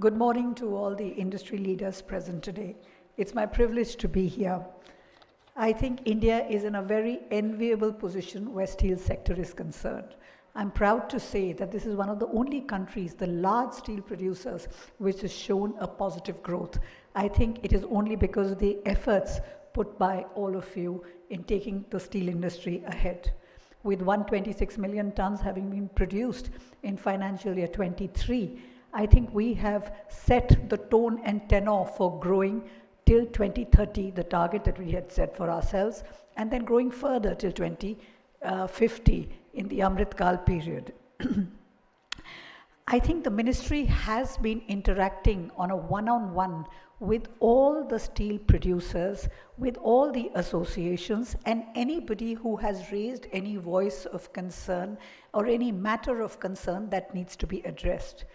Good morning to all the industry leaders present today. It's my privilege to be here. I think India is in a very enviable position where steel sector is concerned. I'm proud to say that this is one of the only countries, the large steel producers, which has shown a positive growth. I think it is only because of the efforts put by all of you in taking the steel industry ahead. With 126 million tons having been produced in financial year 23, I think we have set the tone and tenor for growing till 2030, the target that we had set for ourselves, and then growing further till 2050 in the Amrit Kal period. I think the ministry has been interacting on a one-on-one with all the steel producers, with all the associations, and anybody who has raised any voice of concern or any matter of concern that needs to be addressed.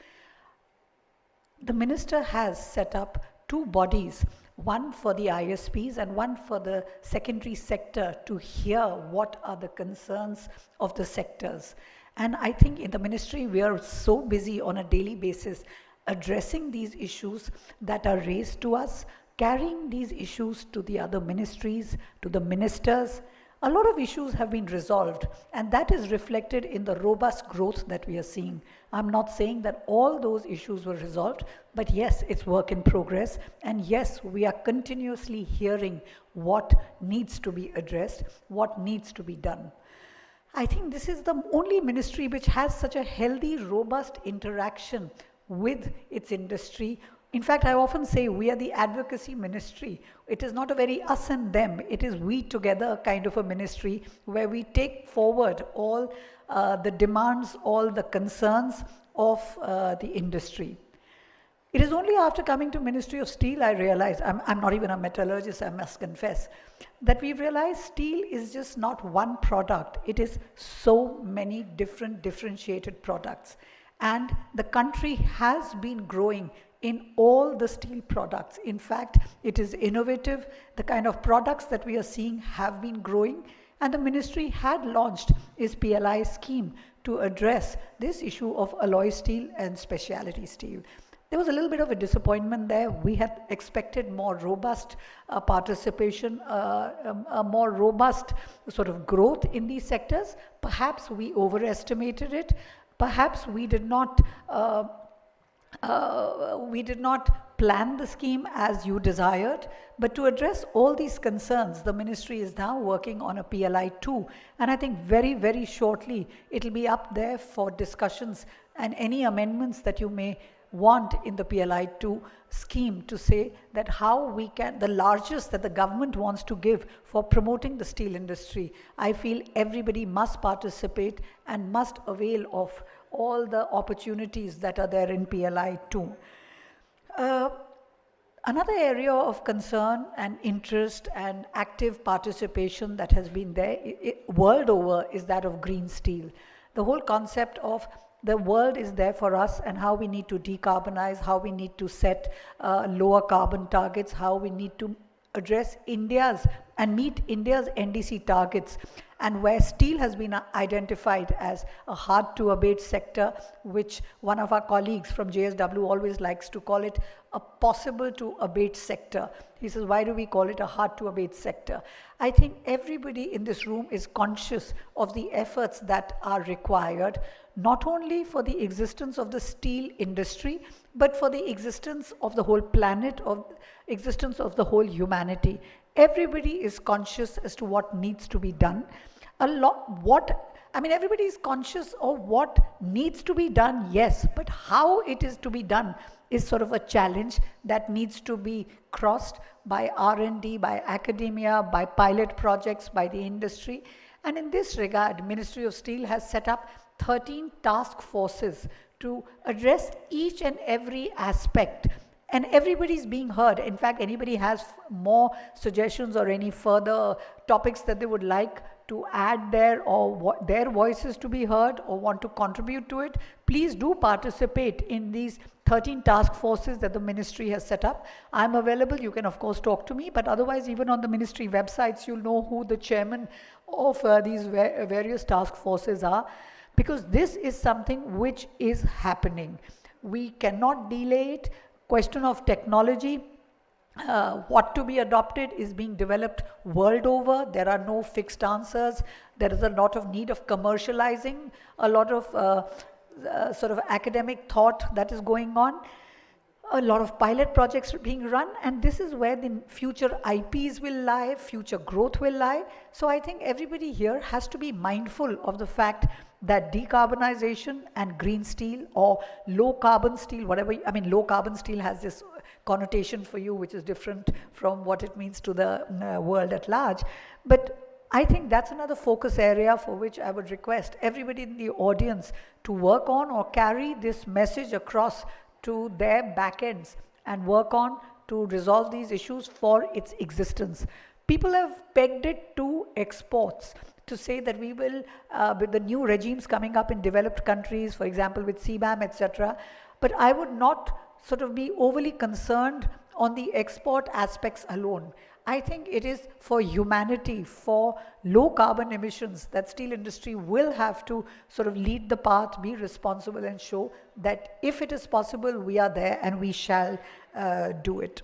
The minister has set up two bodies, one for the ISPs and one for the secondary sector, to hear what are the concerns of the sectors. And I think in the ministry, we are so busy on a daily basis addressing these issues that are raised to us, carrying these issues to the other ministries, to the ministers. A lot of issues have been resolved, and that is reflected in the robust growth that we are seeing. I'm not saying that all those issues were resolved, but yes, it's work in progress, and yes, we are continuously hearing what needs to be addressed, what needs to be done. I think this is the only ministry which has such a healthy, robust interaction with its industry. In fact, I often say we are the advocacy ministry. It is not a very us and them, it is we together kind of a ministry where we take forward all the demands, all the concerns of the industry. It is only after coming to Ministry of Steel I realized, I'm not even a metallurgist, I must confess, that we realized steel is just not one product. It is so many different differentiated products. And the country has been growing in all the steel products. In fact, it is innovative. The kind of products that we are seeing have been growing, and the ministry had launched its PLI scheme to address this issue of alloy steel and specialty steel. There was a little bit of a disappointment there. We had expected more robust participation, a more robust sort of growth in these sectors. Perhaps we overestimated it. Perhaps we did not plan the scheme as you desired, but to address all these concerns, the ministry is now working on a PLI 2, and I think very, very shortly it will be up there for discussions and any amendments that you may want in the PLI 2 scheme to say that how we can, the largest that the government wants to give for promoting the steel industry. I feel everybody must participate and must avail of all the opportunities that are there in PLI 2. Another area of concern and interest and active participation that has been there world over is that of green steel. The whole concept of the world is there for us and how we need to decarbonize, how we need to set lower carbon targets, how we need to address India's and meet India's NDC targets, and where steel has been identified as a hard to abate sector, which one of our colleagues from JSW always likes to call it a possible to abate sector. He says, why do we call it a hard to abate sector? I think everybody in this room is conscious of the efforts that are required, not only for the existence of the steel industry, but for the existence of the whole planet, of existence of the whole humanity. Everybody is conscious as to what needs to be done. Everybody is conscious of what needs to be done, yes, but how it is to be done is sort of a challenge that needs to be crossed by R&D, by academia, by pilot projects, by the industry. And in this regard, Ministry of Steel has set up 13 task forces to address each and every aspect, and everybody's being heard. In fact, anybody has more suggestions or any further topics that they would like to add there, or their voices to be heard, or want to contribute to it, please do participate in these 13 task forces that the ministry has set up. I'm available. You can of course talk to me, but otherwise even on the ministry websites you'll know who the chairman of these various task forces are, because this is something which is happening. We cannot delay it. Question of technology, what to be adopted is being developed world over. There are no fixed answers. There is a lot of need of commercializing, a lot of sort of academic thought that is going on. A lot of pilot projects are being run, and this is where the future IPs will lie, future growth will lie. So I think everybody here has to be mindful of the fact that decarbonization and green steel or low carbon steel, whatever, I mean, low carbon steel has this connotation for you, which is different from what it means to the world at large. But I think that's another focus area for which I would request everybody in the audience to work on or carry this message across to their back ends and work on to resolve these issues for its existence. People have pegged it to exports to say that we will, with the new regimes coming up in developed countries, for example, with CBAM, etc. But I would not sort of be overly concerned on the export aspects alone. I think it is for humanity, for low carbon emissions, that steel industry will have to sort of lead the path, be responsible, and show that if it is possible, we are there and we shall do it.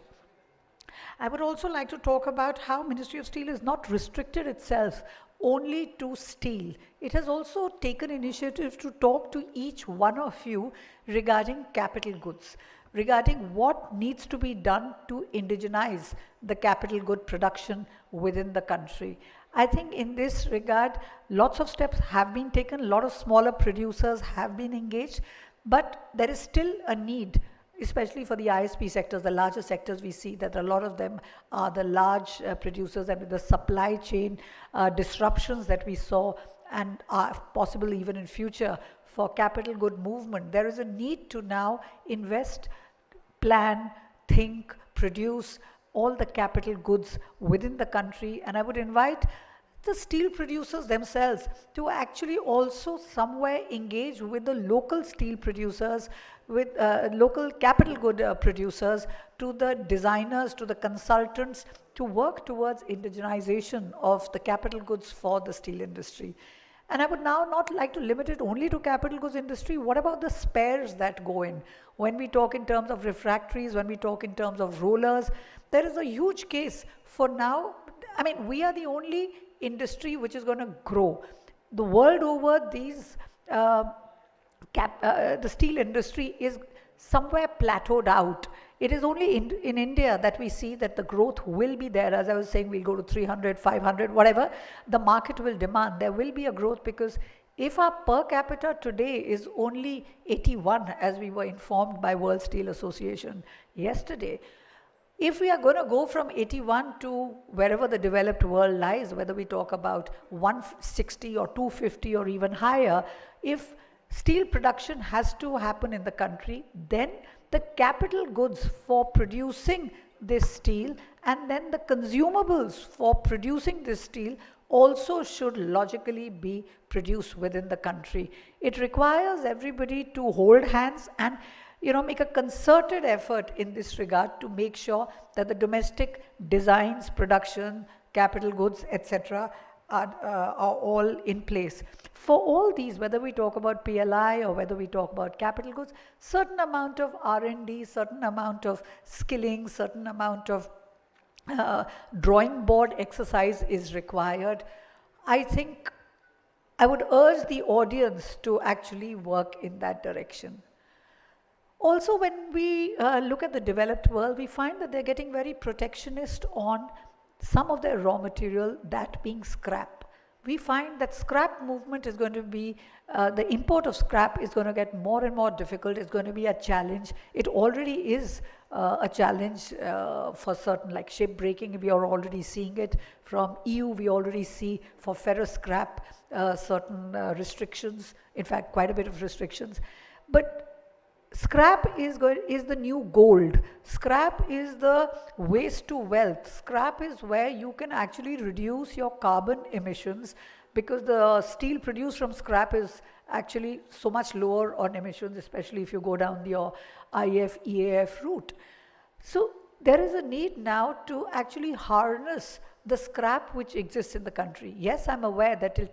I would also like to talk about how Ministry of Steel has not restricted itself only to steel. It has also taken initiative to talk to each one of you regarding capital goods, regarding what needs to be done to indigenize the capital good production within the country. I think in this regard, lots of steps have been taken, a lot of smaller producers have been engaged, but there is still a need, especially for the ISP sectors, the larger sectors. We see that a lot of them are the large producers, and with the supply chain disruptions that we saw and are possible even in future for capital good movement, there is a need to now invest, plan, think, produce all the capital goods within the country. And I would invite the steel producers themselves to actually also somewhere engage with the local steel producers, with local capital good producers, to the designers, to the consultants, to work towards indigenization of the capital goods for the steel industry. And I would now not like to limit it only to capital goods industry. What about the spares that go in? When we talk in terms of refractories, when we talk in terms of rollers, there is a huge case for now. I mean, we are the only industry which is going to grow. The world over, these the steel industry is somewhere plateaued out. It is only in India that we see that the growth will be there. As I was saying, we'll go to 300, 500, whatever the market will demand. There will be a growth, because if our per capita today is only 81, as we were informed by World Steel Association yesterday, if we are going to go from 81 to wherever the developed world lies, whether we talk about 160 or 250 or even higher, if steel production has to happen in the country, then the capital goods for producing this steel and then the consumables for producing this steel also should logically be produced within the country. It requires everybody to hold hands and make a concerted effort in this regard to make sure that the domestic designs, production, capital goods, etc. are all in place. For all these, whether we talk about PLI or whether we talk about capital goods, certain amount of R&D, certain amount of skilling, certain amount of drawing board exercise is required. I think I would urge the audience to actually work in that direction. Also, when we look at the developed world, we find that they're getting very protectionist on some of their raw material, that being scrap. We find that scrap movement is going to be, the import of scrap is going to get more and more difficult. It's going to be a challenge. It already is a challenge for certain, like ship breaking. We are already seeing it from EU. We already see for ferrous scrap certain restrictions, in fact, quite a bit of restrictions. But scrap is the new gold. Scrap is the waste to wealth. Scrap is where you can actually reduce your carbon emissions, because the steel produced from scrap is actually so much lower on emissions, especially if you go down your IF, EAF route. So there is a need now to actually harness the scrap which exists in the country. Yes, I'm aware that till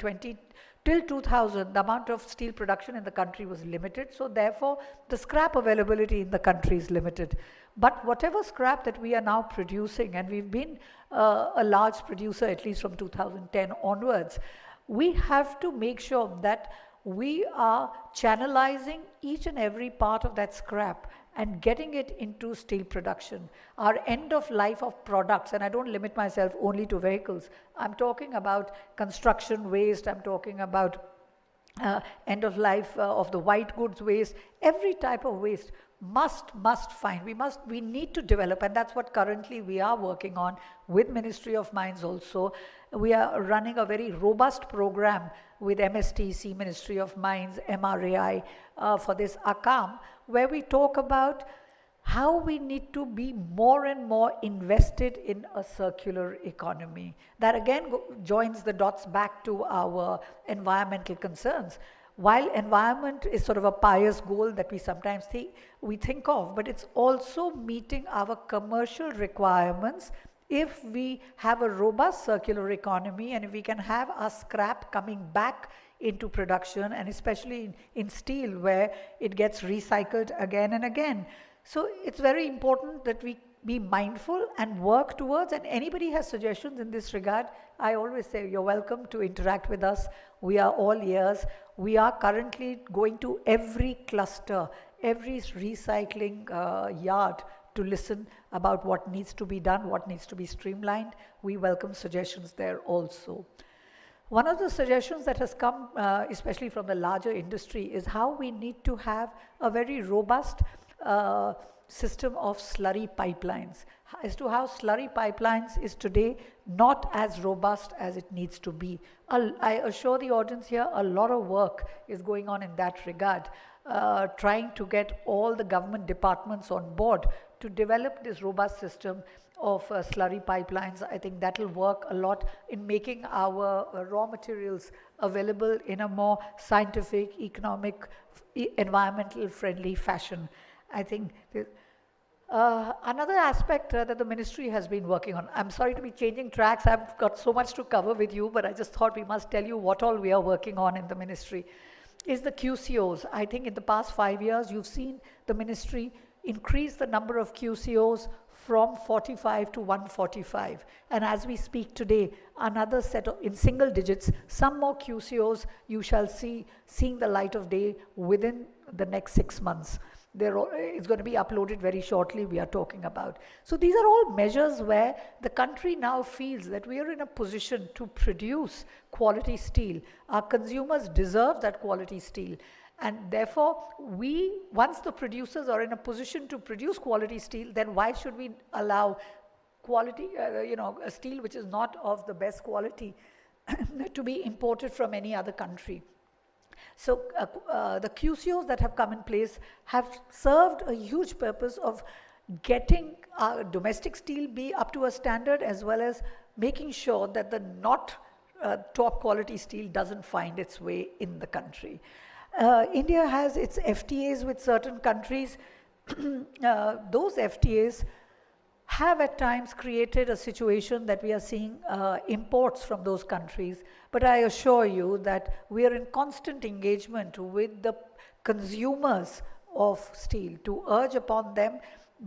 Till 2000, the amount of steel production in the country was limited, so therefore the scrap availability in the country is limited. But whatever scrap that we are now producing, and we've been a large producer at least from 2010 onwards, we have to make sure that we are channelizing each and every part of that scrap and getting it into steel production. Our end of life of products, and I don't limit myself only to vehicles, I'm talking about construction waste, I'm talking about end of life of the white goods waste, every type of waste must find, we need to develop, and that's what currently we are working on with Ministry of Mines also. We are running a very robust program with MSTC, Ministry of Mines, MRAI, for this ACAM, where we talk about how we need to be more and more invested in a circular economy. That again joins the dots back to our environmental concerns. While environment is sort of a pious goal that we sometimes think of, but it's also meeting our commercial requirements. If we have a robust circular economy and if we can have our scrap coming back into production, and especially in steel where it gets recycled again and again. So it's very important that we be mindful and work towards, and anybody has suggestions in this regard, I always say you're welcome to interact with us. We are all ears. We are currently going to every cluster, every recycling yard to listen about what needs to be done, what needs to be streamlined. We welcome suggestions there also. One of the suggestions that has come, especially from the larger industry, is how we need to have a very robust system of slurry pipelines. As to how slurry pipelines is today not as robust as it needs to be. I assure the audience here, a lot of work is going on in that regard, trying to get all the government departments on board to develop this robust system of slurry pipelines. I think that will work a lot in making our raw materials available in a more scientific, economic, environmental friendly fashion. I think another aspect that the ministry has been working on, I'm sorry to be changing tracks, I've got so much to cover with you, but I just thought we must tell you what all we are working on in the ministry, is the QCOs. I think in the past 5 years, you've seen the ministry increase the number of QCOs from 45 to 145. And as we speak today, another set of, in single digits, some more QCOs you shall see seeing the light of day within the next 6 months. It's going to be uploaded very shortly, we are talking about. So these are all measures where the country now feels that we are in a position to produce quality steel. Our consumers deserve that quality steel. And therefore, once the producers are in a position to produce quality steel, then why should we allow quality, a steel which is not of the best quality to be imported from any other country? So the QCOs that have come in place have served a huge purpose of getting our domestic steel be up to a standard, as well as making sure that the not top quality steel doesn't find its way in the country. India has its FTAs with certain countries. Those FTAs have at times created a situation that we are seeing imports from those countries. But I assure you that we are in constant engagement with the consumers of steel to urge upon them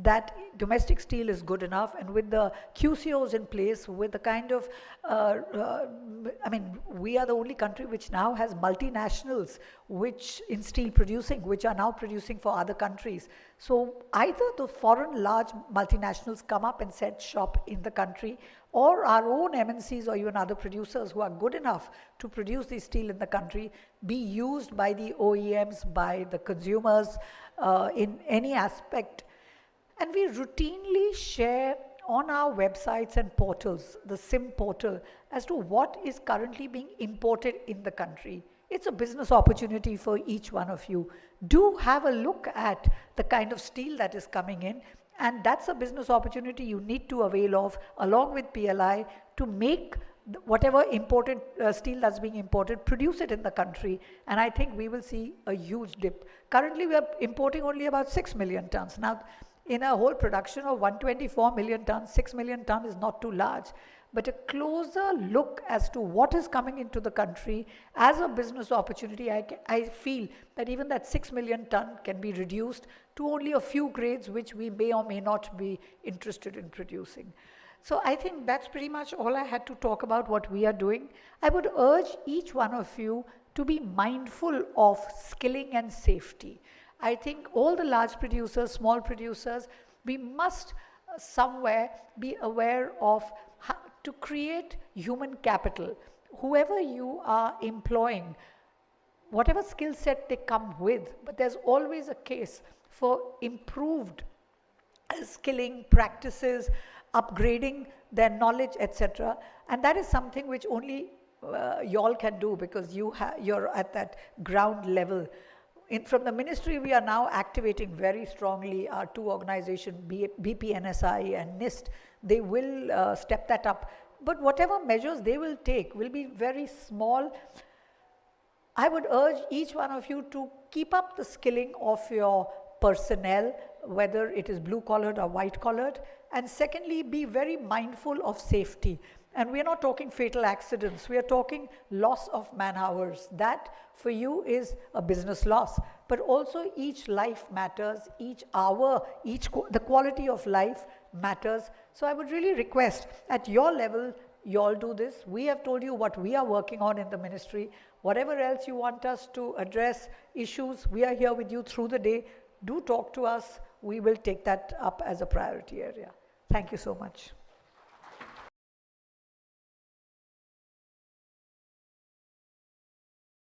that domestic steel is good enough, and with the QCOs in place, with the kind of, we are the only country which now has multinationals which in steel producing, which are now producing for other countries. So either the foreign large multinationals come up and set shop in the country, or our own MNCs or even other producers who are good enough to produce the steel in the country be used by the OEMs, by the consumers in any aspect. And we routinely share on our websites and portals, the SIM portal, as to what is currently being imported in the country. It's a business opportunity for each one of you. Do have a look at the kind of steel that is coming in, and that's a business opportunity you need to avail of, along with PLI, to make whatever imported steel that's being imported, produce it in the country, and I think we will see a huge dip. Currently, we are importing only about 6 million tons. Now, in a whole production of 124 million tons, 6 million tons is not too large. but a closer look as to what is coming into the country as a business opportunity. I feel that even that 6 million ton can be reduced to only a few grades which we may or may not be interested in producing. So I think that's pretty much all I had to talk about what we are doing. I would urge each one of you to be mindful of skilling and safety. I think all the large producers, small producers, we must somewhere be aware of how to create human capital. Whoever you are employing, whatever skill set they come with, but there's always a case for improved skilling practices, upgrading their knowledge, etc. And that is something which only y'all can do, because you're at that ground level. From the ministry, we are now activating very strongly our two organizations, BPNSI and NIST. They will step that up. But whatever measures they will take will be very small. I would urge each one of you to keep up the skilling of your personnel, whether it is blue-collared or white-collared. And secondly, be very mindful of safety. And we are not talking fatal accidents. We are talking loss of man-hours. That for you is a business loss. But also each life matters, each hour, the quality of life matters. So I would really request at your level, you all do this. We have told you what we are working on in the ministry. Whatever else you want us to address, issues, we are here with you through the day. Do talk to us. We will take that up as a priority area. Thank you so much.